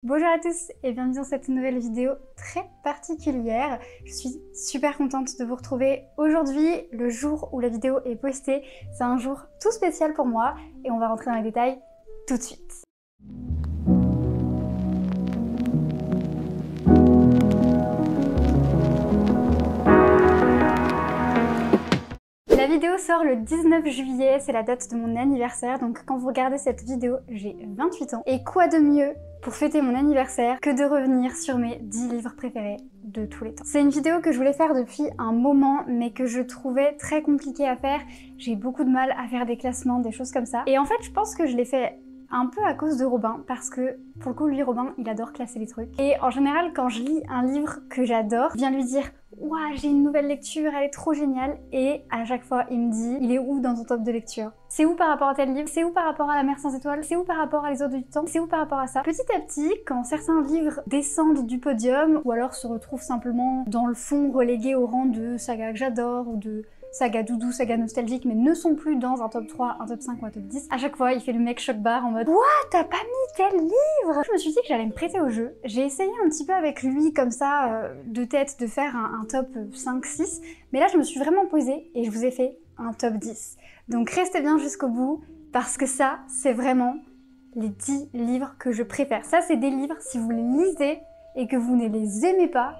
Bonjour à tous et bienvenue dans cette nouvelle vidéo très particulière. Je suis super contente de vous retrouver aujourd'hui, le jour où la vidéo est postée. C'est un jour tout spécial pour moi et on va rentrer dans les détails tout de suite. La vidéo sort le 19 juillet, c'est la date de mon anniversaire, donc quand vous regardez cette vidéo, j'ai 28 ans. Et quoi de mieux pour fêter mon anniversaire que de revenir sur mes 10 livres préférés de tous les temps. C'est une vidéo que je voulais faire depuis un moment, mais que je trouvais très compliquée à faire. J'ai beaucoup de mal à faire des classements, des choses comme ça. Et en fait, je pense que je l'ai fait un peu à cause de Robin, parce que pour le coup, lui, Robin, il adore classer les trucs. Et en général, quand je lis un livre que j'adore, je viens lui dire « Ouah, j'ai une nouvelle lecture, elle est trop géniale !» Et à chaque fois, il me dit « Il est où dans ton top de lecture ? C'est où par rapport à tel livre ? C'est où par rapport à La Mer sans étoiles ? C'est où par rapport à Les Eaux du temps ? C'est où par rapport à ça ?» Petit à petit, quand certains livres descendent du podium, ou alors se retrouvent simplement dans le fond relégués au rang de saga que j'adore, ou de saga doudou, saga nostalgique, mais ne sont plus dans un top 3, un top 5 ou un top 10. À chaque fois, il fait le mec choc-barre en mode « What ? T'as pas mis tel livre ?» Je me suis dit que j'allais me prêter au jeu. J'ai essayé un petit peu avec lui, comme ça, de tête, de faire un top 5-6, mais là, je me suis vraiment posée et je vous ai fait un top 10. Donc restez bien jusqu'au bout, parce que ça, c'est vraiment les 10 livres que je préfère. Ça, c'est des livres, si vous les lisez et que vous ne les aimez pas,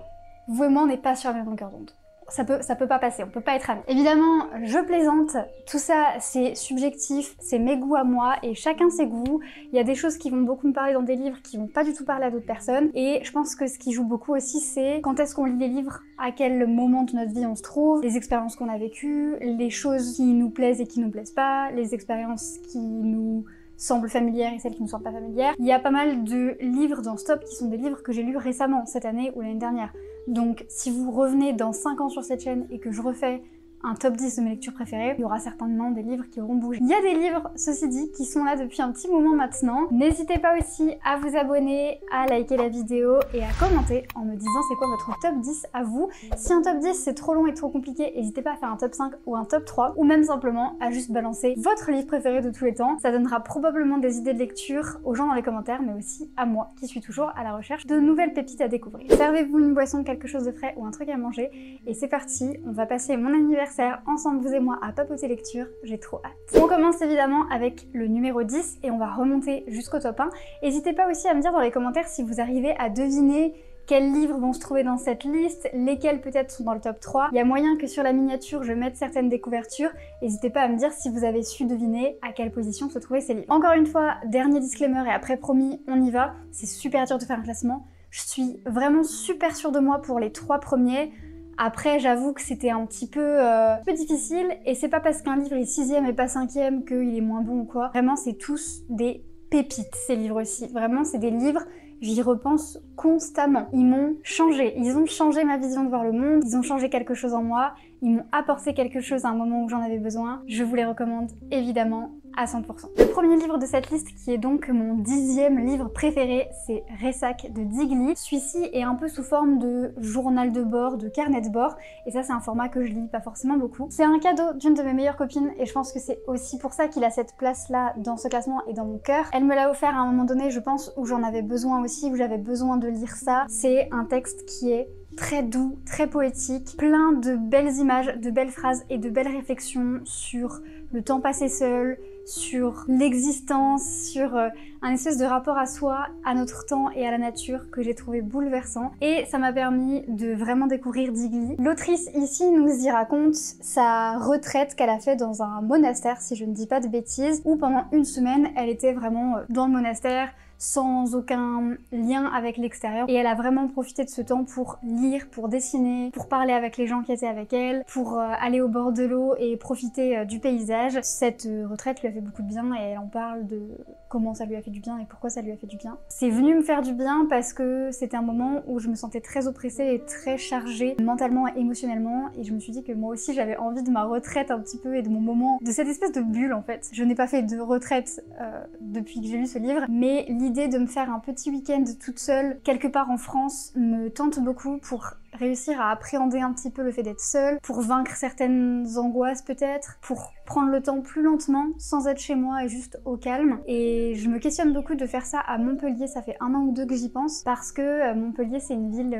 vraiment, on n'est pas sur la même longueur d'onde. Ça peut pas passer, on peut pas être amis. Évidemment, je plaisante, tout ça c'est subjectif, c'est mes goûts à moi et chacun ses goûts. Il y a des choses qui vont beaucoup me parler dans des livres qui vont pas du tout parler à d'autres personnes. Et je pense que ce qui joue beaucoup aussi, c'est quand est-ce qu'on lit les livres, à quel moment de notre vie on se trouve, les expériences qu'on a vécues, les choses qui nous plaisent et qui nous plaisent pas, les expériences qui nous semblent familières et celles qui ne sont pas familières. Il y a pas mal de livres dans ce top qui sont des livres que j'ai lus récemment, cette année ou l'année dernière. Donc si vous revenez dans 5 ans sur cette chaîne et que je refais un top 10 de mes lectures préférées, il y aura certainement des livres qui auront bougé. Il y a des livres, ceci dit, qui sont là depuis un petit moment maintenant. N'hésitez pas aussi à vous abonner, à liker la vidéo et à commenter en me disant c'est quoi votre top 10 à vous. Si un top 10 c'est trop long et trop compliqué, n'hésitez pas à faire un top 5 ou un top 3, ou même simplement à juste balancer votre livre préféré de tous les temps. Ça donnera probablement des idées de lecture aux gens dans les commentaires, mais aussi à moi, qui suis toujours à la recherche de nouvelles pépites à découvrir. Servez-vous une boisson, quelque chose de frais ou un truc à manger, et c'est parti, on va passer mon anniversaire ensemble, vous et moi, à papoter lecture, j'ai trop hâte. On commence évidemment avec le numéro 10 et on va remonter jusqu'au top 1. N'hésitez pas aussi à me dire dans les commentaires si vous arrivez à deviner quels livres vont se trouver dans cette liste, lesquels peut-être sont dans le top 3. Il y a moyen que sur la miniature je mette certaines des couvertures. N'hésitez pas à me dire si vous avez su deviner à quelle position se trouvaient ces livres. Encore une fois, dernier disclaimer et après promis, on y va. C'est super dur de faire un classement. Je suis vraiment super sûre de moi pour les 3 premiers. Après, j'avoue que c'était un petit peu difficile, et c'est pas parce qu'un livre est 6ème et pas 5ème qu'il est moins bon ou quoi. Vraiment, c'est tous des pépites, ces livres-ci. Vraiment, c'est des livres, j'y repense constamment. Ils m'ont changé, ils ont changé ma vision de voir le monde, ils ont changé quelque chose en moi, ils m'ont apporté quelque chose à un moment où j'en avais besoin. Je vous les recommande évidemment à 100%. Le premier livre de cette liste, qui est donc mon 10e livre préféré, c'est Ressac de Digli. Celui-ci est un peu sous forme de journal de bord, de carnet de bord, et ça c'est un format que je lis pas forcément beaucoup. C'est un cadeau d'une de mes meilleures copines, et je pense que c'est aussi pour ça qu'il a cette place-là dans ce classement et dans mon cœur. Elle me l'a offert à un moment donné, je pense, où j'en avais besoin aussi, où j'avais besoin de lire ça. C'est un texte qui est très doux, très poétique, plein de belles images, de belles phrases et de belles réflexions sur le temps passé seul, sur l'existence, sur un espèce de rapport à soi, à notre temps et à la nature que j'ai trouvé bouleversant. Et ça m'a permis de vraiment découvrir Digli. L'autrice ici nous y raconte sa retraite qu'elle a fait dans un monastère, si je ne dis pas de bêtises, où pendant une semaine, elle était vraiment dans le monastère, sans aucun lien avec l'extérieur. Et elle a vraiment profité de ce temps pour lire, pour dessiner, pour parler avec les gens qui étaient avec elle, pour aller au bord de l'eau et profiter du paysage. Cette retraite lui a fait beaucoup de bien et elle en parle de comment ça lui a fait du bien et pourquoi ça lui a fait du bien. C'est venu me faire du bien parce que c'était un moment où je me sentais très oppressée et très chargée mentalement et émotionnellement, et je me suis dit que moi aussi j'avais envie de ma retraite un petit peu et de mon moment, de cette espèce de bulle en fait. Je n'ai pas fait de retraite depuis que j'ai lu ce livre, mais l'idée l'idée de me faire un petit week-end toute seule quelque part en France me tente beaucoup pour réussir à appréhender un petit peu le fait d'être seule, pour vaincre certaines angoisses peut-être, pour prendre le temps plus lentement, sans être chez moi et juste au calme. Et je me questionne beaucoup de faire ça à Montpellier, ça fait 1 an ou 2 que j'y pense, parce que Montpellier c'est une ville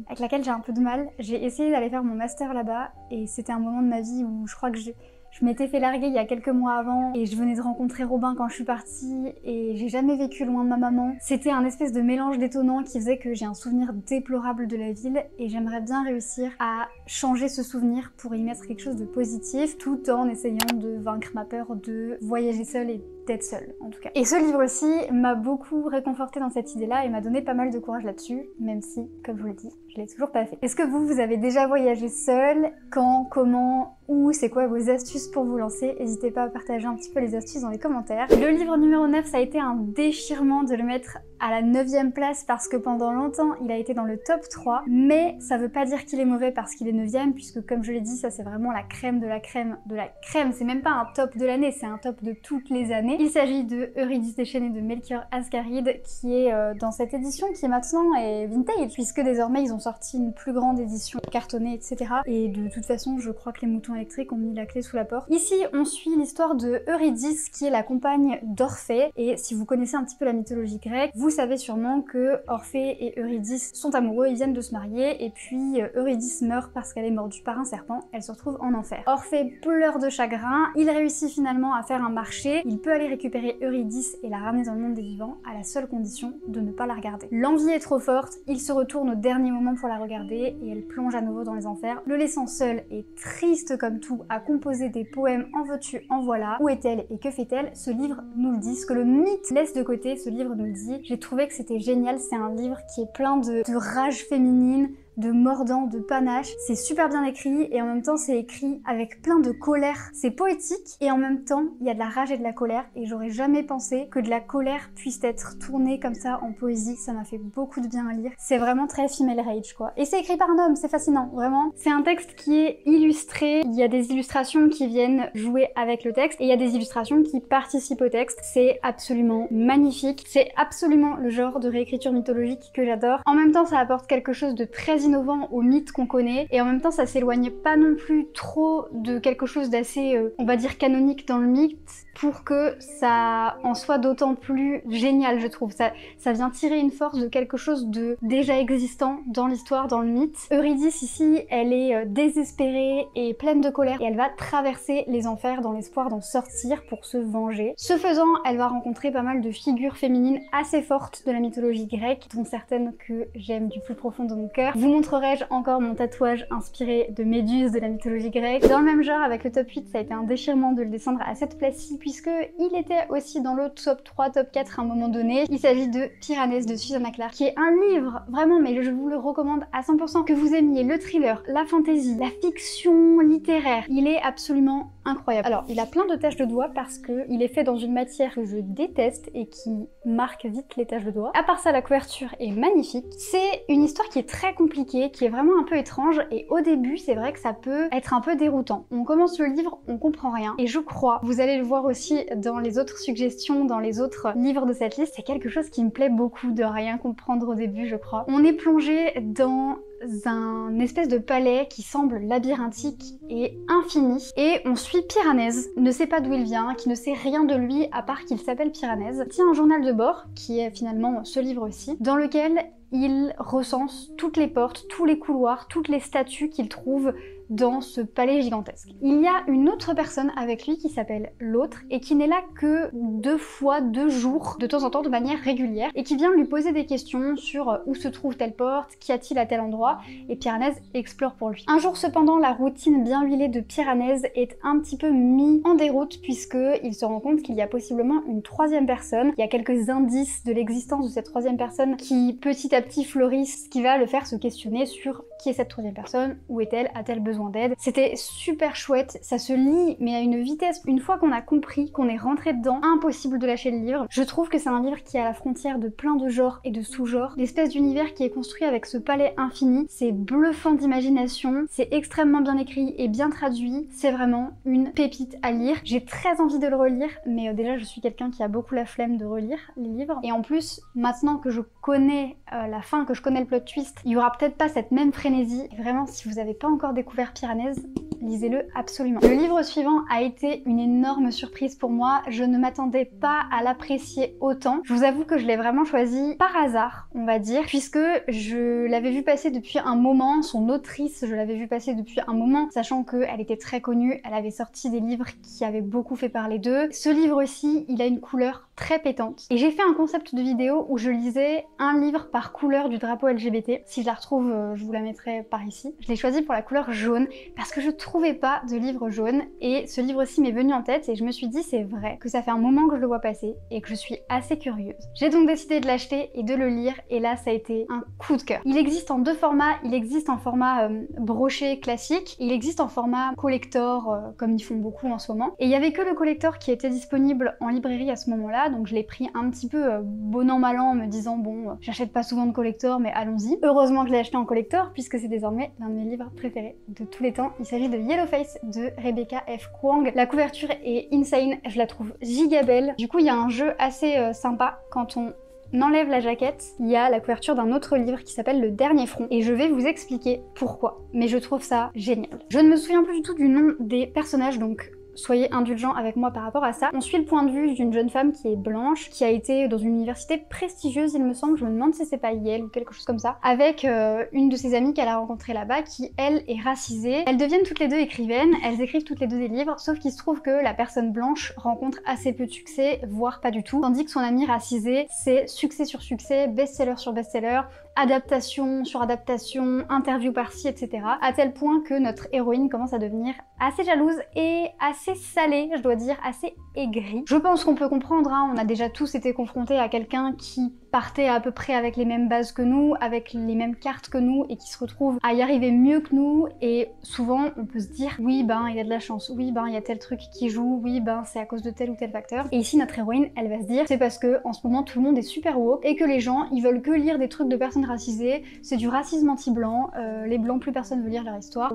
avec laquelle j'ai un peu de mal. J'ai essayé d'aller faire mon master là-bas et c'était un moment de ma vie où je crois que je m'étais fait larguer il y a quelques mois avant et je venais de rencontrer Robin quand je suis partie et j'ai jamais vécu loin de ma maman. C'était un espèce de mélange détonnant qui faisait que j'ai un souvenir déplorable de la ville et j'aimerais bien réussir à changer ce souvenir pour y mettre quelque chose de positif tout en essayant de vaincre ma peur de voyager seule et d'être seule en tout cas. Et ce livre-ci m'a beaucoup réconfortée dans cette idée-là et m'a donné pas mal de courage là-dessus, même si, comme je vous l'ai dit, je l'ai toujours pas fait. Est-ce que vous avez déjà voyagé seule? Quand? Comment? Où? C'est quoi vos astuces pour vous lancer? N'hésitez pas à partager un petit peu les astuces dans les commentaires. Le livre numéro 9, ça a été un déchirement de le mettre à la 9e place parce que pendant longtemps, il a été dans le top 3, mais ça veut pas dire qu'il est mauvais parce qu'il est 9e, puisque comme je l'ai dit, ça c'est vraiment la crème de la crème de la crème. C'est même pas un top de l'année, c'est un top de toutes les années. Il s'agit de Eurydice déchaînée de Melchior Ascaride, qui est dans cette édition qui maintenant est vintage, puisque désormais ils ont sorti une plus grande édition cartonnée, etc. Et de toute façon, je crois que les moutons électriques ont mis la clé sous la porte. Ici, on suit l'histoire de Eurydice, qui est la compagne d'Orphée, et si vous connaissez un petit peu la mythologie grecque, vous savez sûrement que Orphée et Eurydice sont amoureux, ils viennent de se marier, et puis Eurydice meurt parce qu'elle est mordue par un serpent, elle se retrouve en enfer. Orphée pleure de chagrin, il réussit finalement à faire un marché, il peut aller récupérer Eurydice et la ramener dans le monde des vivants, à la seule condition de ne pas la regarder. L'envie est trop forte, il se retourne au dernier moment pour la regarder, et elle plonge à nouveau dans les enfers, le laissant seul et triste comme tout, à composer des poèmes en veux-tu, en voilà. Où est-elle et que fait-elle? Ce livre nous le dit, ce que le mythe laisse de côté, ce livre nous le dit. J'ai trouvé que c'était génial, c'est un livre qui est plein de rage féminine, de mordant, de panache. C'est super bien écrit et en même temps c'est écrit avec plein de colère. C'est poétique et en même temps il y a de la rage et de la colère et j'aurais jamais pensé que de la colère puisse être tournée comme ça en poésie. Ça m'a fait beaucoup de bien à lire. C'est vraiment très female rage quoi. Et c'est écrit par un homme, c'est fascinant, vraiment. C'est un texte qui est illustré. Il y a des illustrations qui viennent jouer avec le texte et il y a des illustrations qui participent au texte. C'est absolument magnifique. C'est absolument le genre de réécriture mythologique que j'adore. En même temps ça apporte quelque chose de très innovant au mythe qu'on connaît et en même temps ça s'éloigne pas non plus trop de quelque chose d'assez on va dire canonique dans le mythe pour que ça en soit d'autant plus génial je trouve. Ça vient tirer une force de quelque chose de déjà existant dans l'histoire, dans le mythe. Eurydice ici elle est désespérée et pleine de colère et elle va traverser les enfers dans l'espoir d'en sortir pour se venger. Ce faisant elle va rencontrer pas mal de figures féminines assez fortes de la mythologie grecque dont certaines que j'aime du plus profond de mon cœur. Vous montrerai-je encore mon tatouage inspiré de Méduse de la mythologie grecque. Dans le même genre avec le top 8 ça a été un déchirement de le descendre à cette place-ci puisque il était aussi dans le top 3, top 4 à un moment donné. Il s'agit de Piranèse de Susanna Clarke qui est un livre vraiment mais je vous le recommande à 100%, que vous aimiez le thriller, la fantasy, la fiction littéraire. Il est absolument incroyable. Alors il a plein de taches de doigts parce que il est fait dans une matière que je déteste et qui marque vite les taches de doigts. À part ça la couverture est magnifique. C'est une histoire qui est très compliquée, qui est vraiment un peu étrange et au début c'est vrai que ça peut être un peu déroutant. On commence le livre, on comprend rien et je crois, vous allez le voir aussi dans les autres suggestions, dans les autres livres de cette liste, c'est quelque chose qui me plaît beaucoup de rien comprendre au début je crois. On est plongé dans un espèce de palais qui semble labyrinthique et infini et on suit Piranèse, ne sait pas d'où il vient, qui ne sait rien de lui à part qu'il s'appelle Piranèse. Il tient un journal de bord qui est finalement ce livre-ci dans lequel il recense toutes les portes, tous les couloirs, toutes les statues qu'il trouve dans ce palais gigantesque. Il y a une autre personne avec lui qui s'appelle l'autre et qui n'est là que 2 fois 2 jours de temps en temps de manière régulière et qui vient lui poser des questions sur où se trouve telle porte, qu'y a-t-il à tel endroit et Piranèse explore pour lui. Un jour cependant la routine bien huilée de Piranèse est un petit peu mise en déroute puisque il se rend compte qu'il y a possiblement une 3e personne. Il y a quelques indices de l'existence de cette 3e personne qui petit à petit fleurissent, ce qui va le faire se questionner sur qui est cette 3e personne, où est-elle, a-t-elle besoin besoin d'aide. C'était super chouette, ça se lit mais à une vitesse, une fois qu'on a compris, qu'on est rentré dedans, impossible de lâcher le livre. Je trouve que c'est un livre qui est à la frontière de plein de genres et de sous-genres, l'espèce d'univers qui est construit avec ce palais infini, c'est bluffant d'imagination, c'est extrêmement bien écrit et bien traduit, c'est vraiment une pépite à lire. J'ai très envie de le relire, mais déjà je suis quelqu'un qui a beaucoup la flemme de relire les livres, et en plus, maintenant que je connais la fin, que je connais le plot twist, il y aura peut-être pas cette même frénésie. Et vraiment, si vous n'avez pas encore découvert Piranèse, lisez-le absolument. Le livre suivant a été une énorme surprise pour moi, je ne m'attendais pas à l'apprécier autant. Je vous avoue que je l'ai vraiment choisi par hasard, on va dire, puisque je l'avais vu passer depuis un moment, son autrice, je l'avais vu passer depuis un moment, sachant qu'elle était très connue, elle avait sorti des livres qui avaient beaucoup fait parler d'eux. Ce livre-ci, il a une couleur très pétante. Et j'ai fait un concept de vidéo où je lisais un livre par couleur du drapeau LGBT. Si je la retrouve, je vous la mettrai par ici. Je l'ai choisi pour la couleur jaune parce que je trouvais pas de livre jaune, et ce livre-ci m'est venu en tête et je me suis dit c'est vrai que ça fait un moment que je le vois passer et que je suis assez curieuse. J'ai donc décidé de l'acheter et de le lire, et là ça a été un coup de cœur. Il existe en deux formats, il existe en format broché classique, il existe en format collector comme ils font beaucoup en ce moment, et il y avait que le collector qui était disponible en librairie à ce moment-là, donc je l'ai pris un petit peu bon an mal an en me disant bon, j'achète pas souvent de collector mais allons-y. Heureusement que je l'ai acheté en collector puisque c'est désormais l'un de mes livres préférés de tous les temps. Il s'agit de Yellowface de Rebecca F. Kuang. La couverture est insane, je la trouve giga belle. Du coup il y a un jeu assez sympa quand on enlève la jaquette, il y a la couverture d'un autre livre qui s'appelle Le Dernier Front, et je vais vous expliquer pourquoi, mais je trouve ça génial. Je ne me souviens plus du tout du nom des personnages, donc soyez indulgents avec moi par rapport à ça. On suit le point de vue d'une jeune femme qui est blanche, qui a été dans une université prestigieuse, il me semble, je me demande si c'est pas Yale ou quelque chose comme ça, avec une de ses amies qu'elle a rencontrée là-bas, qui elle est racisée. Elles deviennent toutes les deux écrivaines, elles écrivent toutes les deux des livres, sauf qu'il se trouve que la personne blanche rencontre assez peu de succès, voire pas du tout, tandis que son amie racisée, c'est succès sur succès, best-seller sur best-seller, adaptation sur adaptation, interview par-ci, etc. À tel point que notre héroïne commence à devenir assez jalouse et assez salée, je dois dire, assez aigrie. Je pense qu'on peut comprendre, hein, on a déjà tous été confrontés à quelqu'un qui partait à peu près avec les mêmes bases que nous, avec les mêmes cartes que nous, et qui se retrouve à y arriver mieux que nous, et souvent on peut se dire oui ben il y a de la chance, oui ben il y a tel truc qui joue, oui ben c'est à cause de tel ou tel facteur. Et ici notre héroïne, elle va se dire c'est parce que en ce moment tout le monde est super woke et que les gens ils veulent que lire des trucs de personnes racisées, c'est du racisme anti-blanc, les blancs plus personne veut lire leur histoire.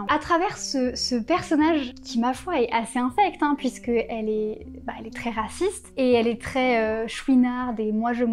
À travers ce personnage qui ma foi est assez infect, hein, puisque elle est très raciste et elle est très chouinarde et moi je,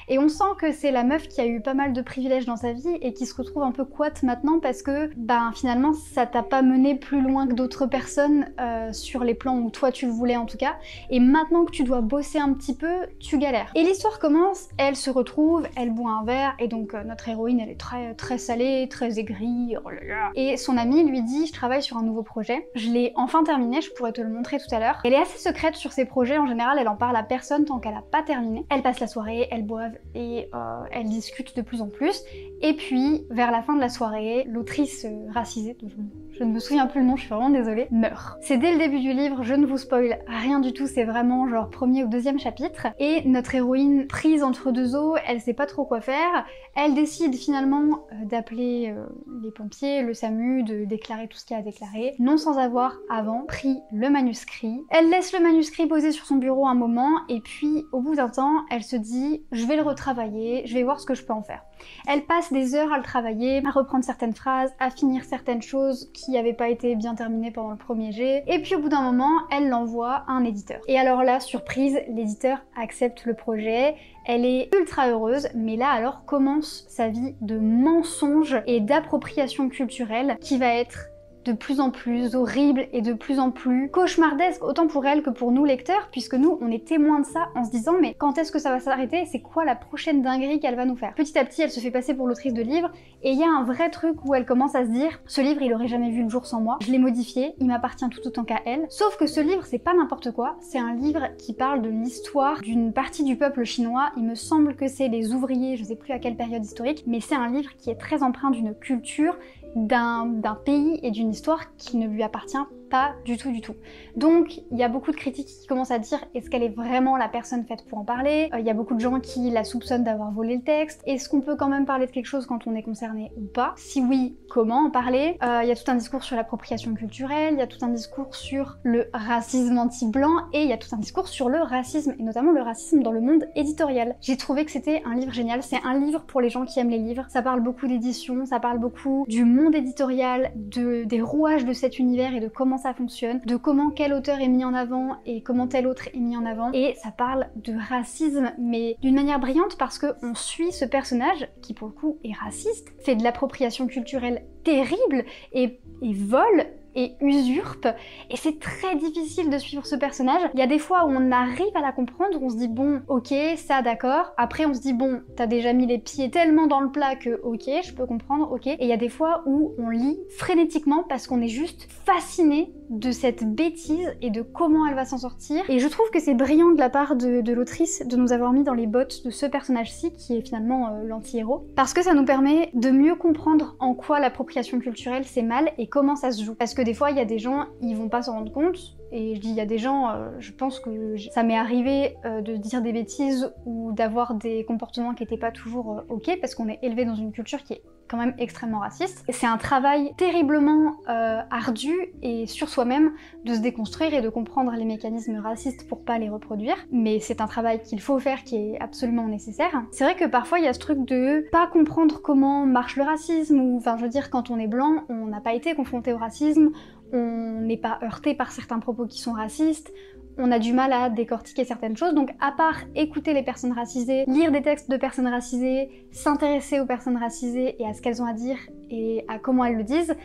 et on sent que c'est la meuf qui a eu pas mal de privilèges dans sa vie et qui se retrouve un peu couate maintenant parce que finalement ça t'a pas mené plus loin que d'autres personnes sur les plans où toi tu le voulais en tout cas, et maintenant que tu dois bosser un petit peu, tu galères. Et l'histoire commence, elle se retrouve, elle boit un verre, et donc notre héroïne elle est très salée, très aigrie, oh là là. Et son amie lui dit je travaille sur un nouveau projet, je l'ai enfin terminé, je pourrais te le montrer tout à l'heure. Elle est assez secrète sur ses projets, en général elle en parle à personne tant qu'elle a pas terminé. Elle passe la soirée, elles boivent et elles discutent de plus en plus. Et puis, vers la fin de la soirée, l'autrice racisée, dont je ne me souviens plus le nom, je suis vraiment désolée, meurt. C'est dès le début du livre, je ne vous spoil rien du tout, c'est vraiment genre premier ou deuxième chapitre. Et notre héroïne, prise entre deux eaux, elle sait pas trop quoi faire. Elle décide finalement d'appeler les pompiers, le SAMU, de déclarer tout ce qu'il y a à déclarer, non sans avoir avant pris le manuscrit. Elle laisse le manuscrit posé sur son bureau un moment, et puis au bout d'un temps, elle se dit je vais le retravailler, je vais voir ce que je peux en faire. Elle passe des heures à le travailler, à reprendre certaines phrases, à finir certaines choses qui n'avaient pas été bien terminées pendant le premier jet, et puis au bout d'un moment, elle l'envoie à un éditeur. Et alors là, surprise, l'éditeur accepte le projet, elle est ultra heureuse, mais là alors commence sa vie de mensonges et d'appropriation culturelle qui va être de plus en plus horrible et de plus en plus cauchemardesque, autant pour elle que pour nous lecteurs, puisque nous on est témoins de ça en se disant mais quand est-ce que ça va s'arrêter, c'est quoi la prochaine dinguerie qu'elle va nous faire. Petit à petit elle se fait passer pour l'autrice de livre, et il y a un vrai truc où elle commence à se dire ce livre il aurait jamais vu le jour sans moi, je l'ai modifié, il m'appartient tout autant qu'à elle. Sauf que ce livre c'est pas n'importe quoi, c'est un livre qui parle de l'histoire d'une partie du peuple chinois, il me semble que c'est les ouvriers, je sais plus à quelle période historique, mais c'est un livre qui est très empreint d'une culture, d'un pays et d'une histoire qui ne lui appartient pas du tout du tout. Donc il y a beaucoup de critiques qui commencent à dire est-ce qu'elle est vraiment la personne faite pour en parler. Il y a beaucoup de gens qui la soupçonnent d'avoir volé le texte. Est-ce qu'on peut quand même parler de quelque chose quand on est concerné ou pas? Si oui, comment en parler? Il y a tout un discours sur l'appropriation culturelle, il y a tout un discours sur le racisme anti-blanc et il y a tout un discours sur le racisme et notamment le racisme dans le monde éditorial. J'ai trouvé que c'était un livre génial, c'est un livre pour les gens qui aiment les livres. Ça parle beaucoup d'édition, ça parle beaucoup du monde éditorial, des rouages de cet univers et de comment ça fonctionne, de comment quel auteur est mis en avant et comment tel autre est mis en avant. Et ça parle de racisme, mais d'une manière brillante parce qu'on suit ce personnage qui pour le coup est raciste, fait de l'appropriation culturelle terrible et vole et usurpe, et c'est très difficile de suivre ce personnage. Il y a des fois où on arrive à la comprendre, où on se dit bon, ok, ça d'accord, après on se dit bon, t'as déjà mis les pieds tellement dans le plat que ok, je peux comprendre, ok, et il y a des fois où on lit frénétiquement parce qu'on est juste fasciné de cette bêtise et de comment elle va s'en sortir, et je trouve que c'est brillant de la part de l'autrice de nous avoir mis dans les bottes de ce personnage-ci qui est finalement l'anti-héros, parce que ça nous permet de mieux comprendre en quoi l'appropriation culturelle c'est mal et comment ça se joue, parce que des fois il y a des gens, ils vont pas s'en rendre compte, et je dis il y a des gens, je pense que ça m'est arrivé de dire des bêtises ou d'avoir des comportements qui étaient pas toujours ok, parce qu'on est élevé dans une culture qui est quand même extrêmement raciste. C'est un travail terriblement ardu et sur soi-même de se déconstruire et de comprendre les mécanismes racistes pour pas les reproduire, mais c'est un travail qu'il faut faire qui est absolument nécessaire. C'est vrai que parfois il y a ce truc de pas comprendre comment marche le racisme, ou enfin je veux dire quand on est blanc, on n'a pas été confronté au racisme, on n'est pas heurté par certains propos qui sont racistes, on a du mal à décortiquer certaines choses, donc à part écouter les personnes racisées, lire des textes de personnes racisées, s'intéresser aux personnes racisées et à ce qu'elles ont à dire et à comment elles le disent,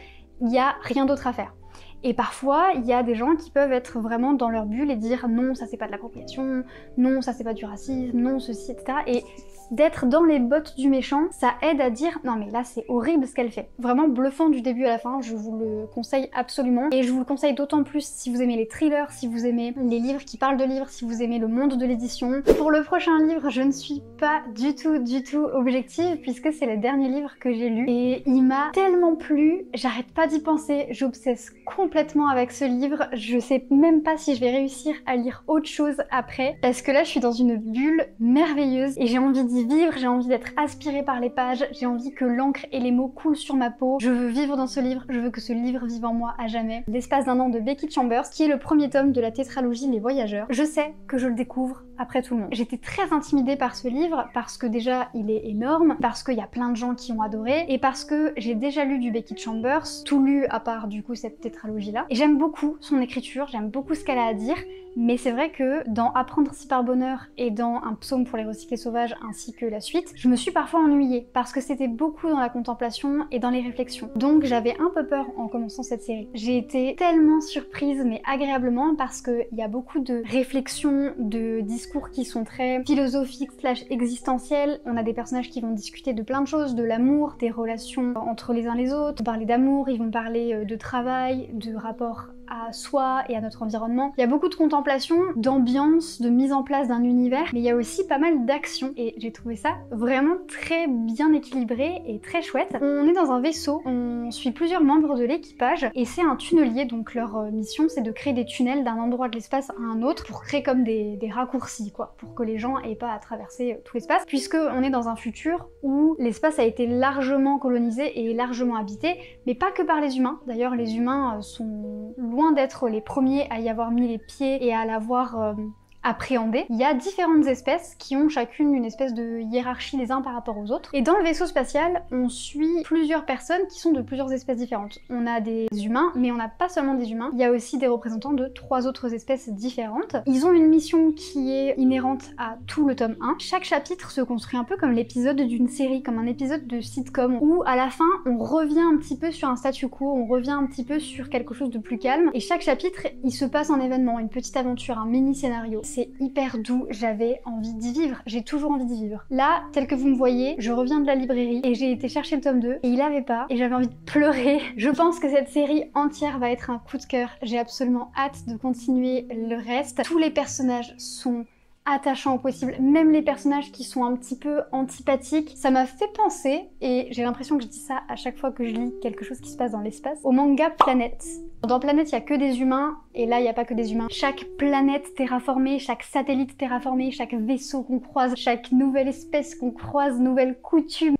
il n'y a rien d'autre à faire. Et parfois, il y a des gens qui peuvent être vraiment dans leur bulle et dire non, ça c'est pas de l'appropriation, non, ça c'est pas du racisme, non, ceci, etc. Et d'être dans les bottes du méchant, ça aide à dire non mais là c'est horrible ce qu'elle fait. Vraiment bluffant du début à la fin, je vous le conseille absolument. Et je vous le conseille d'autant plus si vous aimez les thrillers, si vous aimez les livres qui parlent de livres, si vous aimez le monde de l'édition. Pour le prochain livre, je ne suis pas du tout objective puisque c'est le dernier livre que j'ai lu. Et il m'a tellement plu, j'arrête pas d'y penser, j'obsesse complètement avec ce livre. Je sais même pas si je vais réussir à lire autre chose après parce que là je suis dans une bulle merveilleuse et j'ai envie d'y vivre, j'ai envie d'être aspirée par les pages, j'ai envie que l'encre et les mots coulent sur ma peau. Je veux vivre dans ce livre, je veux que ce livre vive en moi à jamais. L'espace d'un an de Becky Chambers, qui est le premier tome de la tétralogie Les Voyageurs. Je sais que je le découvre après tout le monde. J'étais très intimidée par ce livre parce que déjà il est énorme, parce qu'il y a plein de gens qui ont adoré et parce que j'ai déjà lu du Becky Chambers, tout lu à part du coup cette tétralogie là. Et j'aime beaucoup son écriture, j'aime beaucoup ce qu'elle a à dire. Mais c'est vrai que dans Apprendre si par bonheur et dans Un psaume pour les recyclés sauvages ainsi que la suite, je me suis parfois ennuyée parce que c'était beaucoup dans la contemplation et dans les réflexions. Donc j'avais un peu peur en commençant cette série. J'ai été tellement surprise mais agréablement parce qu'il y a beaucoup de réflexions, de discours qui sont très philosophiques / existentiels. On a des personnages qui vont discuter de plein de choses, de l'amour, des relations entre les uns les autres, ils vont parler d'amour, ils vont parler de travail, de rapport à soi et à notre environnement. Il y a beaucoup de contemplation, d'ambiance, de mise en place d'un univers, mais il y a aussi pas mal d'action et j'ai trouvé ça vraiment très bien équilibré et très chouette. On est dans un vaisseau, on suit plusieurs membres de l'équipage et c'est un tunnelier, donc leur mission c'est de créer des tunnels d'un endroit de l'espace à un autre pour créer comme des raccourcis quoi, pour que les gens aient pas à traverser tout l'espace, puisque on est dans un futur où l'espace a été largement colonisé et largement habité, mais pas que par les humains. D'ailleurs les humains sont loin d'être les premiers à y avoir mis les pieds et à l'avoir appréhendé. Il y a différentes espèces qui ont chacune une espèce de hiérarchie les uns par rapport aux autres. Et dans le vaisseau spatial, on suit plusieurs personnes qui sont de plusieurs espèces différentes. On a des humains, mais on n'a pas seulement des humains. Il y a aussi des représentants de 3 autres espèces différentes. Ils ont une mission qui est inhérente à tout le tome 1. Chaque chapitre se construit un peu comme l'épisode d'une série, comme un épisode de sitcom, où à la fin, on revient un petit peu sur un statu quo, on revient un petit peu sur quelque chose de plus calme. Et chaque chapitre, il se passe un événement, une petite aventure, un mini-scénario. C'est hyper doux, j'avais envie d'y vivre, j'ai toujours envie d'y vivre. Là, tel que vous me voyez, je reviens de la librairie et j'ai été chercher le tome 2 et il avait pas et j'avais envie de pleurer. Je pense que cette série entière va être un coup de cœur, j'ai absolument hâte de continuer le reste. Tous les personnages sont attachant au possible, même les personnages qui sont un petit peu antipathiques. Ça m'a fait penser, et j'ai l'impression que je dis ça à chaque fois que je lis quelque chose qui se passe dans l'espace, au manga Planète. Dans Planète, il y a que des humains, et là, il n'y a pas que des humains. Chaque planète terraformée, chaque satellite terraformé, chaque vaisseau qu'on croise, chaque nouvelle espèce qu'on croise, nouvelle coutume.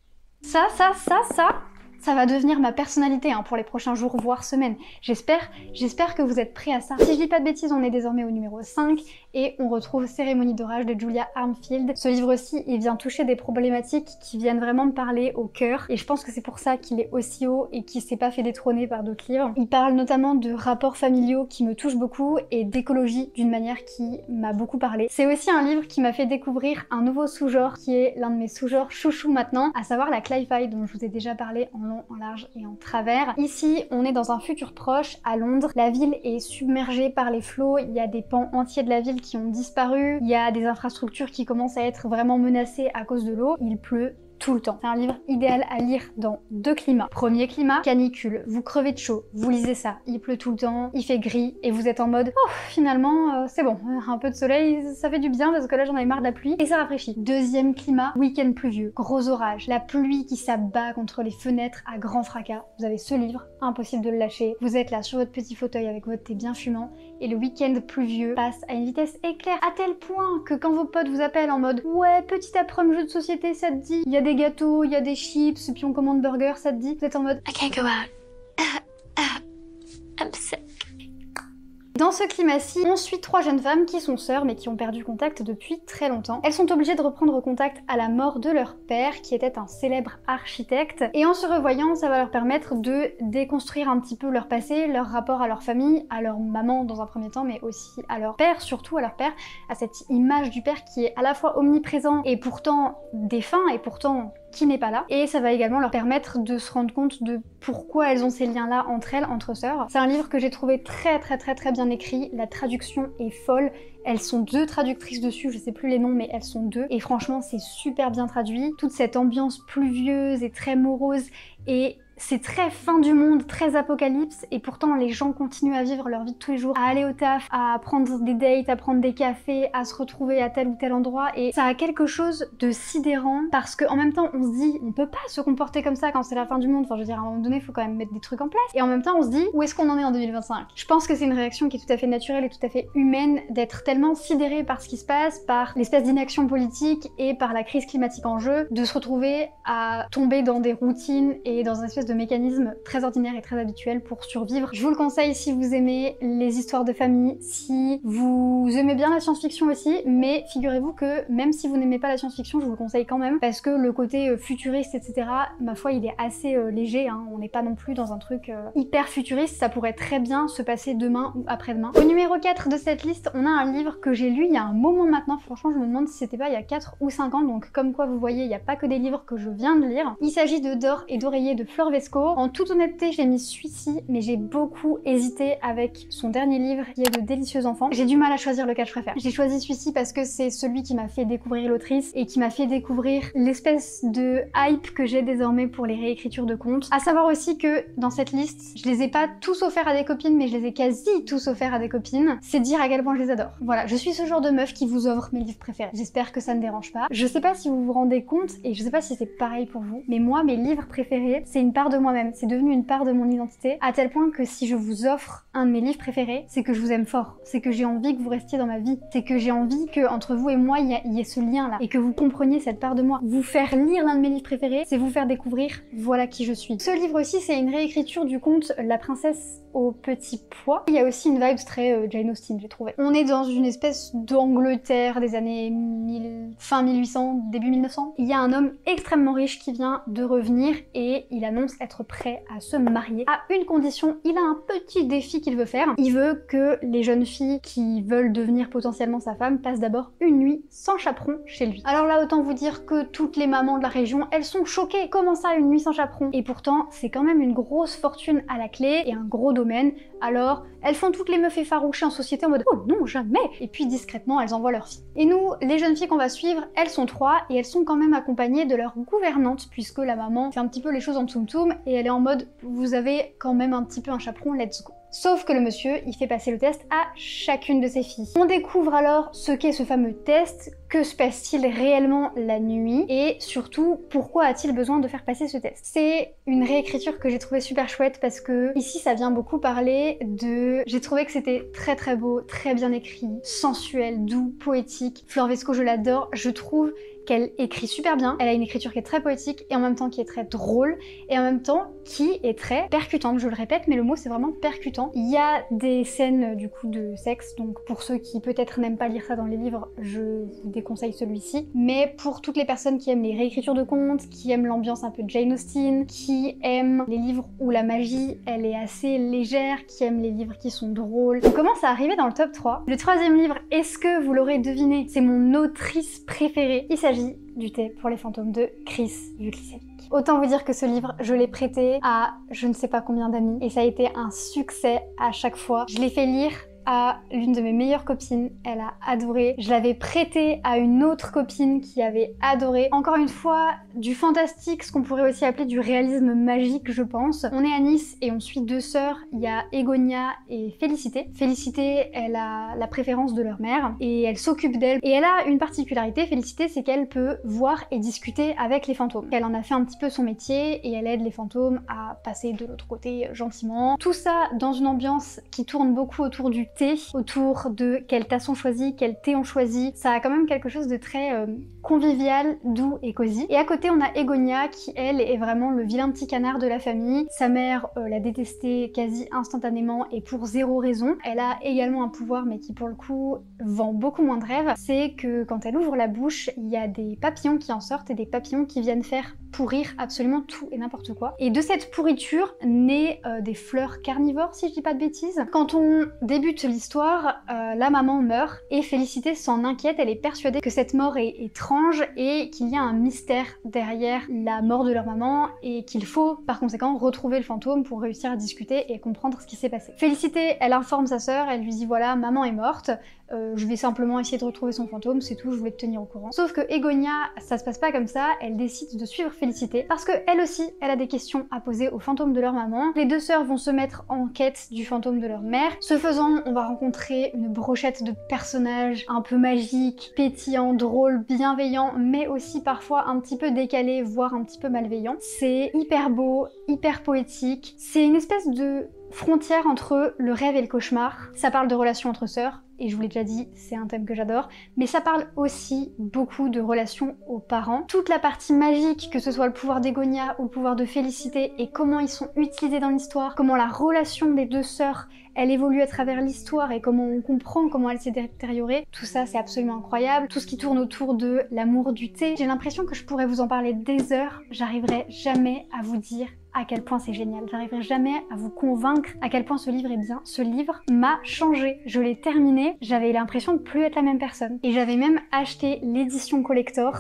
Ça va devenir ma personnalité pour les prochains jours, voire semaines. J'espère que vous êtes prêts à ça. Si je dis pas de bêtises, on est désormais au numéro 5 et on retrouve Cérémonie d'orage de Julia Armfield. Ce livre-ci, il vient toucher des problématiques qui viennent vraiment me parler au cœur et je pense que c'est pour ça qu'il est aussi haut et qu'il s'est pas fait détrôner par d'autres livres. Il parle notamment de rapports familiaux qui me touchent beaucoup et d'écologie d'une manière qui m'a beaucoup parlé. C'est aussi un livre qui m'a fait découvrir un nouveau sous-genre qui est l'un de mes sous-genres chouchou maintenant, à savoir la cli-fi dont je vous ai déjà parlé en long, en large et en travers. Ici, on est dans un futur proche, à Londres. La ville est submergée par les flots, il y a des pans entiers de la ville qui ont disparu, il y a des infrastructures qui commencent à être vraiment menacées à cause de l'eau, il pleut tout le temps. C'est un livre idéal à lire dans 2 climats. Premier climat, canicule, vous crevez de chaud, vous lisez ça, il pleut tout le temps, il fait gris et vous êtes en mode oh finalement c'est bon, un peu de soleil ça fait du bien parce que là j'en avais marre de la pluie et ça rafraîchit. Deuxième climat, week-end pluvieux, gros orage, la pluie qui s'abat contre les fenêtres à grand fracas. Vous avez ce livre, impossible de le lâcher, vous êtes là sur votre petit fauteuil avec votre thé bien fumant et le week-end pluvieux passe à une vitesse éclair à tel point que quand vos potes vous appellent en mode ouais petit après-midi jeu de société ça te dit, il y a des gâteaux, il y a des chips, puis on commande burger, ça te dit? Vous êtes en mode I can't go out. I'm sick. Dans ce climat-ci, on suit 3 jeunes femmes qui sont sœurs mais qui ont perdu contact depuis très longtemps. Elles sont obligées de reprendre contact à la mort de leur père qui était un célèbre architecte et en se revoyant ça va leur permettre de déconstruire un petit peu leur passé, leur rapport à leur famille, à leur maman dans un premier temps mais aussi à leur père, surtout à leur père, à cette image du père qui est à la fois omniprésent et pourtant défunt et pourtant qui n'est pas là. Et ça va également leur permettre de se rendre compte de pourquoi elles ont ces liens-là entre elles, entre sœurs. C'est un livre que j'ai trouvé très bien écrit, la traduction est folle. Elles sont 2 traductrices dessus, je sais plus les noms mais elles sont 2 et franchement c'est super bien traduit. Toute cette ambiance pluvieuse et très morose et c'est très fin du monde, très apocalypse et pourtant les gens continuent à vivre leur vie de tous les jours, à aller au taf, à prendre des dates, à prendre des cafés, à se retrouver à tel ou tel endroit et ça a quelque chose de sidérant parce qu'en même temps on se dit on peut pas se comporter comme ça quand c'est la fin du monde, enfin je veux dire à un moment donné il faut quand même mettre des trucs en place et en même temps on se dit où est-ce qu'on en est en 2025? Je pense que c'est une réaction qui est tout à fait naturelle et tout à fait humaine d'être tellement sidéré par ce qui se passe, par l'espèce d'inaction politique et par la crise climatique en jeu, de se retrouver à tomber dans des routines et dans une espèce de mécanismes très ordinaires et très habituels pour survivre. Je vous le conseille si vous aimez les histoires de famille, si vous aimez bien la science-fiction aussi, mais figurez-vous que même si vous n'aimez pas la science-fiction, je vous le conseille quand même, parce que le côté futuriste, etc., ma foi, il est assez léger, on n'est pas non plus dans un truc hyper futuriste, ça pourrait très bien se passer demain ou après-demain. Au numéro 4 de cette liste, on a un livre que j'ai lu il y a un moment maintenant, franchement je me demande si c'était pas il y a 4 ou 5 ans, donc comme quoi vous voyez, il n'y a pas que des livres que je viens de lire. Il s'agit de D'or et d'oreiller de Flore Vesco. En toute honnêteté, j'ai mis celui-ci, mais j'ai beaucoup hésité avec son dernier livre qui est De délicieux enfants. J'ai du mal à choisir lequel je préfère. J'ai choisi celui-ci parce que c'est celui qui m'a fait découvrir l'autrice et qui m'a fait découvrir l'espèce de hype que j'ai désormais pour les réécritures de contes. À savoir aussi que dans cette liste, je les ai pas tous offerts à des copines, mais je les ai quasi tous offerts à des copines. C'est dire à quel point je les adore. Voilà, je suis ce genre de meuf qui vous offre mes livres préférés. J'espère que ça ne dérange pas. Je sais pas si vous vous rendez compte, et je sais pas si c'est pareil pour vous, mais moi, mes livres préférés, c'est une part de moi-même. C'est devenu une part de mon identité, à tel point que si je vous offre un de mes livres préférés, c'est que je vous aime fort. C'est que j'ai envie que vous restiez dans ma vie. C'est que j'ai envie que entre vous et moi, il y ait ce lien-là. Et que vous compreniez cette part de moi. Vous faire lire l'un de mes livres préférés, c'est vous faire découvrir voilà qui je suis. Ce livre aussi, c'est une réécriture du conte La princesse au petit pois. Il y a aussi une vibe très Jane Austen, j'ai trouvé. On est dans une espèce d'Angleterre des années fin 1800, début 1900. Il y a un homme extrêmement riche qui vient de revenir et il annonce être prêt à se marier à une condition. Il a un petit défi qu'il veut faire. Il veut que les jeunes filles qui veulent devenir potentiellement sa femme passent d'abord une nuit sans chaperon chez lui. Alors là, autant vous dire que toutes les mamans de la région, elles sont choquées. Comment ça, une nuit sans chaperon? Et pourtant, c'est quand même une grosse fortune à la clé et un gros domaine. Alors, elles font toutes les meufs effarouchées en société en mode « Oh non, jamais !» Et puis discrètement, elles envoient leurs filles. Et nous, les jeunes filles qu'on va suivre, elles sont 3 et elles sont quand même accompagnées de leur gouvernante puisque la maman fait un petit peu les choses en tsum tsum et elle est en mode « Vous avez quand même un petit peu un chaperon, let's go !» Sauf que le monsieur, il fait passer le test à chacune de ses filles. On découvre alors ce qu'est ce fameux test, que se passe-t-il réellement la nuit, et surtout, pourquoi a-t-il besoin de faire passer ce test. C'est une réécriture que j'ai trouvée super chouette parce que ici ça vient beaucoup parler de... J'ai trouvé que c'était très très beau, très bien écrit, sensuel, doux, poétique. Fleur Vesco, je l'adore, je trouve qu'elle écrit super bien, elle a une écriture qui est très poétique et en même temps qui est très drôle et en même temps qui est très percutante, je le répète mais le mot c'est vraiment percutant. Il y a des scènes du coup de sexe, donc pour ceux qui peut-être n'aiment pas lire ça dans les livres, je vous déconseille celui-ci, mais pour toutes les personnes qui aiment les réécritures de contes, qui aiment l'ambiance un peu Jane Austen, qui aiment les livres où la magie elle est assez légère, qui aiment les livres qui sont drôles, on commence à arriver dans le top 3. Le troisième livre, est-ce que vous l'aurez deviné, c'est mon autrice préférée, il s'agit du thé pour les fantômes de Chris Wuklisavik. Autant vous dire que ce livre, je l'ai prêté à je ne sais pas combien d'amis et ça a été un succès à chaque fois. Je l'ai fait lire à l'une de mes meilleures copines, elle a adoré. Je l'avais prêté à une autre copine qui avait adoré. Encore une fois, du fantastique, ce qu'on pourrait aussi appeler du réalisme magique, je pense. On est à Nice et on suit deux sœurs, il y a Egonia et Félicité. Félicité, elle a la préférence de leur mère et elle s'occupe d'elle. Et elle a une particularité, Félicité, c'est qu'elle peut voir et discuter avec les fantômes. Elle en a fait un petit peu son métier et elle aide les fantômes à passer de l'autre côté gentiment. Tout ça dans une ambiance qui tourne beaucoup autour du thé, autour de quelle tasse on choisit, quel thé on choisit. Ça a quand même quelque chose de très convivial, doux et cosy. Et à côté on a Egonia qui elle est vraiment le vilain petit canard de la famille. Sa mère l'a détestée quasi instantanément et pour zéro raison. Elle a également un pouvoir mais qui pour le coup vend beaucoup moins de rêves. C'est que quand elle ouvre la bouche, il y a des papillons qui en sortent et des papillons qui viennent faire pourrir absolument tout et n'importe quoi. Et de cette pourriture naît des fleurs carnivores si je dis pas de bêtises. Quand on débute l'histoire, la maman meurt et Félicité s'en inquiète, elle est persuadée que cette mort est étrange et qu'il y a un mystère derrière la mort de leur maman et qu'il faut par conséquent retrouver le fantôme pour réussir à discuter et comprendre ce qui s'est passé. Félicité, elle informe sa sœur, elle lui dit voilà, maman est morte, je vais simplement essayer de retrouver son fantôme, c'est tout, je voulais te tenir au courant. Sauf que Egonia, ça se passe pas comme ça, elle décide de suivre Félicité parce que elle aussi, elle a des questions à poser au fantôme de leur maman. Les deux sœurs vont se mettre en quête du fantôme de leur mère. Ce faisant, on va rencontrer une brochette de personnages un peu magiques, pétillants, drôles, bienveillants, mais aussi parfois un petit peu décalés, voire un petit peu malveillants. C'est hyper beau, hyper poétique. C'est une espèce de frontière entre le rêve et le cauchemar. Ça parle de relations entre sœurs, et je vous l'ai déjà dit, c'est un thème que j'adore, mais ça parle aussi beaucoup de relations aux parents. Toute la partie magique, que ce soit le pouvoir d'Egonia ou le pouvoir de Félicité, et comment ils sont utilisés dans l'histoire, comment la relation des deux sœurs, elle évolue à travers l'histoire et comment on comprend comment elle s'est détériorée, tout ça c'est absolument incroyable. Tout ce qui tourne autour de l'amour du thé, j'ai l'impression que je pourrais vous en parler des heures, j'arriverai jamais à vous dire à quel point c'est génial, j'arriverai jamais à vous convaincre à quel point ce livre est bien. Ce livre m'a changé, je l'ai terminé, j'avais l'impression de plus être la même personne. Et j'avais même acheté l'édition collector,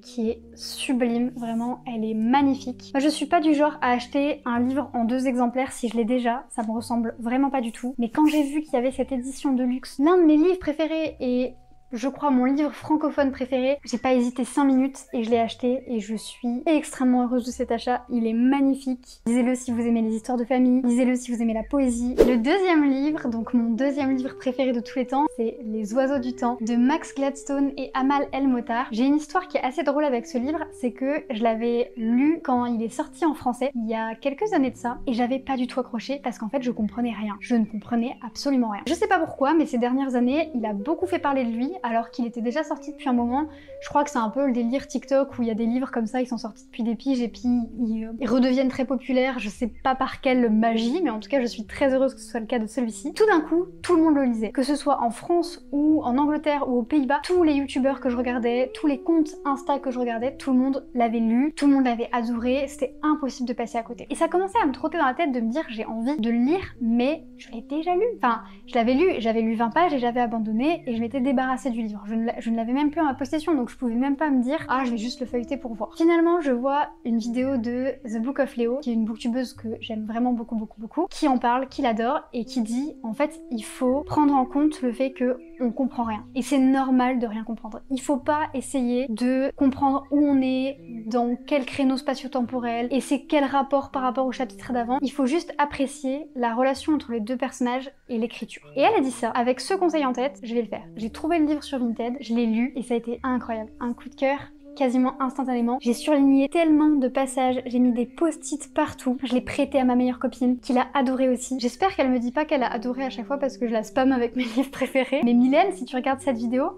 qui est sublime, vraiment, elle est magnifique. Moi je suis pas du genre à acheter un livre en 2 exemplaires si je l'ai déjà, ça me ressemble vraiment pas du tout. Mais quand j'ai vu qu'il y avait cette édition de luxe, l'un de mes livres préférés et je crois mon livre francophone préféré, j'ai pas hésité 5 minutes et je l'ai acheté et je suis extrêmement heureuse de cet achat, il est magnifique. Lisez-le si vous aimez les histoires de famille, lisez-le si vous aimez la poésie. Le deuxième livre, donc mon deuxième livre préféré de tous les temps, c'est Les Oiseaux du Temps de Max Gladstone et Amal El-Mottar. J'ai une histoire qui est assez drôle avec ce livre, c'est que je l'avais lu quand il est sorti en français, il y a quelques années de ça, et j'avais pas du tout accroché parce qu'en fait je comprenais rien. Je ne comprenais absolument rien. Je sais pas pourquoi, mais ces dernières années, il a beaucoup fait parler de lui, alors qu'il était déjà sorti depuis un moment. Je crois que c'est un peu le délire TikTok où il y a des livres comme ça, ils sont sortis depuis des piges et puis ils redeviennent très populaires, je sais pas par quelle magie, mais en tout cas je suis très heureuse que ce soit le cas de celui-ci. Tout d'un coup, tout le monde le lisait. Que ce soit en France ou en Angleterre ou aux Pays-Bas, tous les youtubeurs que je regardais, tous les comptes Insta que je regardais, tout le monde l'avait lu, tout le monde l'avait adoré, c'était impossible de passer à côté. Et ça commençait à me trotter dans la tête de me dire j'ai envie de le lire, mais je l'ai déjà lu. Enfin, je l'avais lu, j'avais lu 20 pages et j'avais abandonné et je m'étais débarrassée passer du livre. Je ne l'avais même plus en ma possession, donc je pouvais même pas me dire « Ah, je vais juste le feuilleter pour voir ». Finalement, je vois une vidéo de The Book of Leo, qui est une booktubeuse que j'aime vraiment beaucoup, qui en parle, qui l'adore, et qui dit en fait, il faut prendre en compte le fait que on comprend rien. Et c'est normal de rien comprendre. Il faut pas essayer de comprendre où on est, dans quel créneau spatio-temporel, et c'est quel rapport par rapport au chapitre d'avant. Il faut juste apprécier la relation entre les deux personnages et l'écriture. Et elle a dit ça. Avec ce conseil en tête, je vais le faire. J'ai trouvé le livre sur Vinted, je l'ai lu, et ça a été incroyable. Un coup de cœur quasiment instantanément. J'ai surligné tellement de passages, j'ai mis des post-it partout. Je l'ai prêté à ma meilleure copine, qui l'a adoré aussi. J'espère qu'elle me dit pas qu'elle a adoré à chaque fois parce que je la spamme avec mes livres préférés. Mais Mylène, si tu regardes cette vidéo,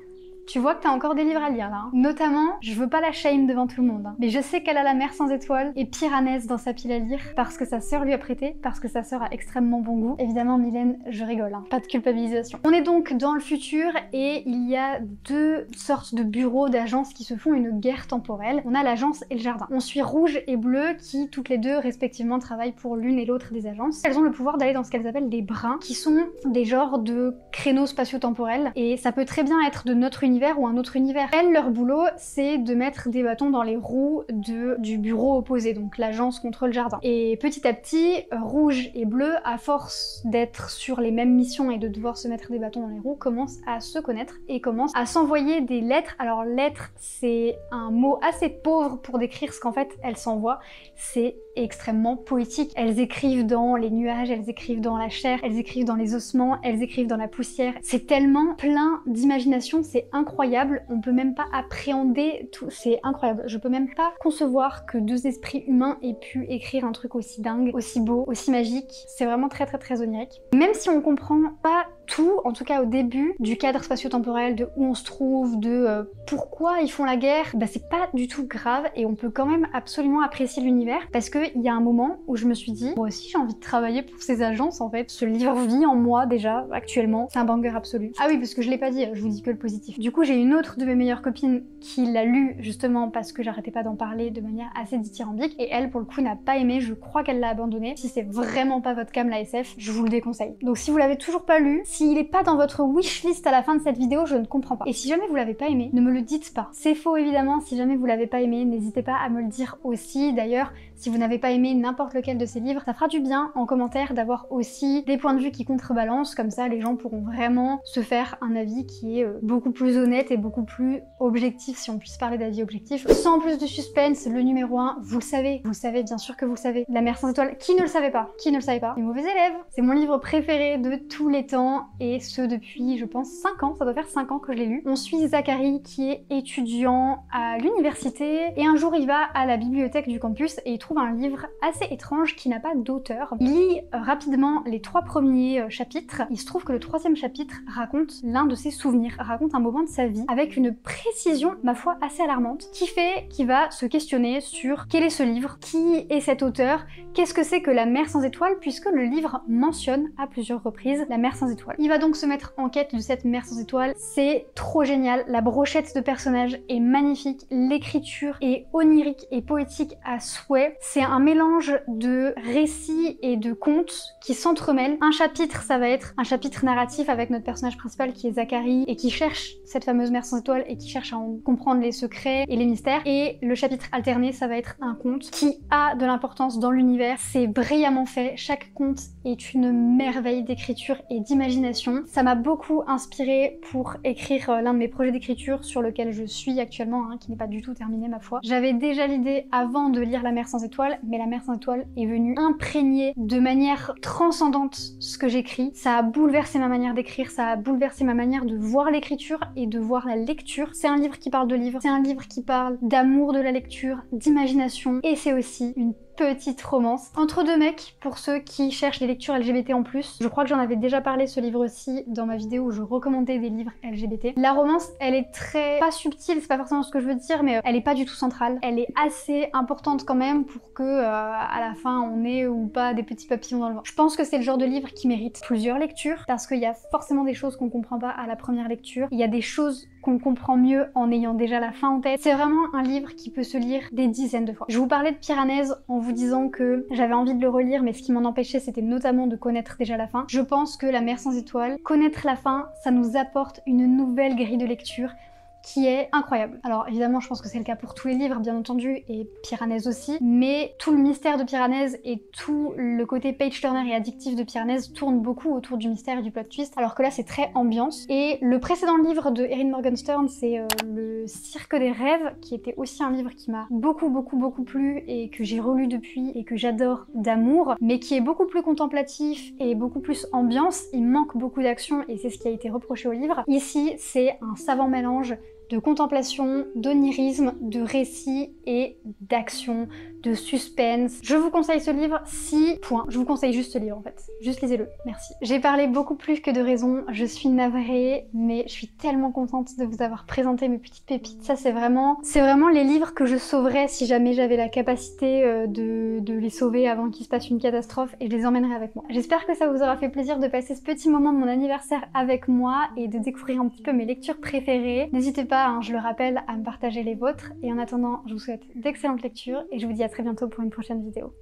tu vois que t'as encore des livres à lire là. Notamment, je veux pas la shame devant tout le monde, mais je sais qu'elle a La Mer sans étoiles et Piranèse dans sa pile à lire parce que sa sœur lui a prêté, parce que sa sœur a extrêmement bon goût. Évidemment, Mylène, je rigole, hein. Pas de culpabilisation. On est donc dans le futur et il y a deux sortes de bureaux d'agences qui se font une guerre temporelle. On a l'agence et le jardin. On suit Rouge et Bleu qui, toutes les deux, respectivement, travaillent pour l'une et l'autre des agences. Elles ont le pouvoir d'aller dans ce qu'elles appellent des brins, qui sont des genres de créneaux spatio-temporels et ça peut très bien être de notre univers ou un autre univers. Elles, leur boulot, c'est de mettre des bâtons dans les roues du bureau opposé, donc l'agence contre le jardin. Et petit à petit, Rouge et Bleu, à force d'être sur les mêmes missions et de devoir se mettre des bâtons dans les roues, commencent à se connaître et commencent à s'envoyer des lettres. Alors lettres, c'est un mot assez pauvre pour décrire ce qu'en fait elles s'envoient. C'est extrêmement poétique. Elles écrivent dans les nuages, elles écrivent dans la chair, elles écrivent dans les ossements, elles écrivent dans la poussière. C'est tellement plein d'imagination, c'est incroyable. On peut même pas appréhender tout, c'est incroyable. Je peux même pas concevoir que deux esprits humains aient pu écrire un truc aussi dingue, aussi beau, aussi magique. C'est vraiment très onirique. Même si on comprend pas tout, en tout cas au début, du cadre spatio-temporel, de où on se trouve, de pourquoi ils font la guerre, bah c'est pas du tout grave et on peut quand même absolument apprécier l'univers parce qu'il y a un moment où je me suis dit, moi aussi j'ai envie de travailler pour ces agences en fait. Ce livre vit en moi déjà, actuellement. C'est un banger absolu. Ah oui, parce que je l'ai pas dit, je vous dis que le positif. Du coup, j'ai une autre de mes meilleures copines qui l'a lu justement parce que j'arrêtais pas d'en parler de manière assez dithyrambique et elle, pour le coup, n'a pas aimé. Je crois qu'elle l'a abandonné. Si c'est vraiment pas votre cam la SF, je vous le déconseille. Donc si vous l'avez toujours pas lu, s'il est pas dans votre wishlist à la fin de cette vidéo, je ne comprends pas. Et si jamais vous l'avez pas aimé, ne me le dites pas. C'est faux évidemment, si jamais vous l'avez pas aimé, n'hésitez pas à me le dire aussi. D'ailleurs, si vous n'avez pas aimé n'importe lequel de ces livres, ça fera du bien en commentaire d'avoir aussi des points de vue qui contrebalancent, comme ça les gens pourront vraiment se faire un avis qui est beaucoup plus honnête et beaucoup plus objectif, si on puisse parler d'avis objectif. Sans plus de suspense, le numéro 1, vous le savez, bien sûr que vous le savez. La Mer sans étoiles, qui ne le savait pas? Qui ne le savait pas? Les mauvais élèves. C'est mon livre préféré de tous les temps et ce depuis, je pense, 5 ans, ça doit faire 5 ans que je l'ai lu. On suit Zachary qui est étudiant à l'université et un jour il va à la bibliothèque du campus et il trouve un livre assez étrange qui n'a pas d'auteur. Il lit rapidement les 3 premiers chapitres. Il se trouve que le 3e chapitre raconte l'un de ses souvenirs, raconte un moment de sa vie avec une précision, ma foi, assez alarmante, qui fait qu'il va se questionner sur quel est ce livre, qui est cet auteur, qu'est-ce que c'est que La Mer sans étoiles, puisque le livre mentionne à plusieurs reprises la mer sans étoiles. Il va donc se mettre en quête de cette mer sans étoiles. C'est trop génial, la brochette de personnages est magnifique, l'écriture est onirique et poétique à souhait. C'est un mélange de récits et de contes qui s'entremêlent. Un chapitre, ça va être un chapitre narratif avec notre personnage principal qui est Zachary et qui cherche cette fameuse mer sans étoiles et qui cherche à en comprendre les secrets et les mystères. Et le chapitre alterné, ça va être un conte qui a de l'importance dans l'univers. C'est brillamment fait. Chaque conte est une merveille d'écriture et d'imagination. Ça m'a beaucoup inspirée pour écrire l'un de mes projets d'écriture sur lequel je suis actuellement, qui n'est pas du tout terminé ma foi. J'avais déjà l'idée avant de lire La Mer sans étoiles, mais La Mer sans étoiles est venue imprégner de manière transcendante ce que j'écris. Ça a bouleversé ma manière d'écrire, ça a bouleversé ma manière de voir l'écriture et de voir la lecture. C'est un livre qui parle de livres, c'est un livre qui parle d'amour de la lecture, d'imagination, et c'est aussi une petite romance entre deux mecs pour ceux qui cherchent des lectures LGBT en plus. Je crois que j'en avais déjà parlé ce livre aussi dans ma vidéo où je recommandais des livres LGBT. La romance, elle est très pas subtile, c'est pas forcément ce que je veux dire, mais elle est pas du tout centrale. Elle est assez importante quand même pour que à la fin on ait ou pas des petits papillons dans le ventre. Je pense que c'est le genre de livre qui mérite plusieurs lectures parce qu'il y a forcément des choses qu'on comprend pas à la première lecture. Il y a des choses qu'on comprend mieux en ayant déjà la fin en tête. C'est vraiment un livre qui peut se lire des dizaines de fois. Je vous parlais de Piranèse en vous disant que j'avais envie de le relire, mais ce qui m'en empêchait, c'était notamment de connaître déjà la fin. Je pense que La Mer sans étoiles, connaître la fin, ça nous apporte une nouvelle grille de lecture qui est incroyable. Alors évidemment je pense que c'est le cas pour tous les livres bien entendu et Piranèse aussi, mais tout le mystère de Piranèse et tout le côté page-turner et addictif de Piranèse tourne beaucoup autour du mystère et du plot twist, alors que là c'est très ambiance. Et le précédent livre de Erin Morgenstern, c'est Le Cirque des rêves, qui était aussi un livre qui m'a beaucoup plu et que j'ai relu depuis et que j'adore d'amour, mais qui est beaucoup plus contemplatif et beaucoup plus ambiance. Il manque beaucoup d'action et c'est ce qui a été reproché au livre. Ici c'est un savant mélange de contemplation, d'onirisme, de récit et d'action, de suspense. Je vous conseille ce livre, 6 points. Je vous conseille juste ce livre en fait. Juste lisez-le, merci. J'ai parlé beaucoup plus que de raison, je suis navrée, mais je suis tellement contente de vous avoir présenté mes petites pépites. Ça c'est vraiment les livres que je sauverais si jamais j'avais la capacité de les sauver avant qu'il se passe une catastrophe, et je les emmènerai avec moi. J'espère que ça vous aura fait plaisir de passer ce petit moment de mon anniversaire avec moi et de découvrir un petit peu mes lectures préférées. N'hésitez pas, hein, je le rappelle, à me partager les vôtres, et en attendant, je vous souhaite d'excellentes lectures et je vous dis à très bientôt pour une prochaine vidéo.